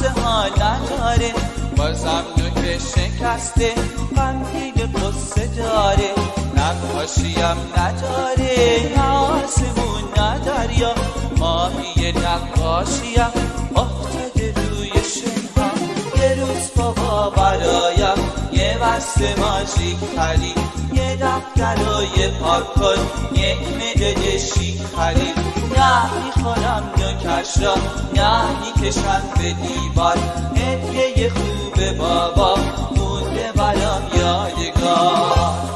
قصه ها نداره، بازم نوک شکسته غمگین قصه داره. نقاشیم نداره، نه آسمون نه دریا، ماهی نقاشیم افتاده روی شنها. یه روز بابا برایم یه بسته ماژیک خرید، یه دفتر و یه پاکن، یک مداد شیک خرید. نه میخورم نوکش را، نه میکشم به دیوار، هدیه خوب بابا مونده برام یادگار.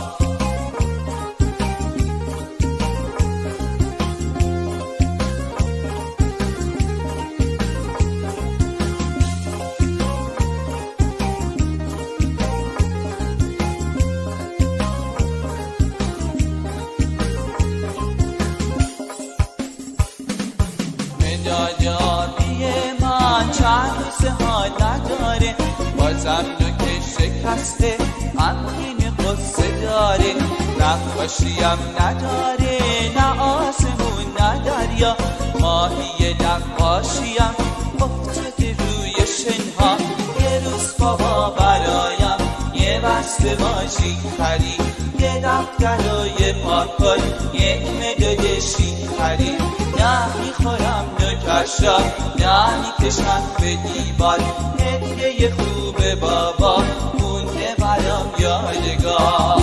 مدادی من چند روزه ها نداره، بازم نوک شکسته غمگین قصه داره. نقاشیم نداره، نه آسمون نه دریا، ماهی نقاشیم افتاده روی شنها. یه روز بابا برایم یه بسته ماژیک خرید، یه دفتر و یه پاکن، یک مداد شیک خرید. نه میخورم نوکش را، نه میکشم به دیوار، هدیه خوب بابا مونده برام یادگار.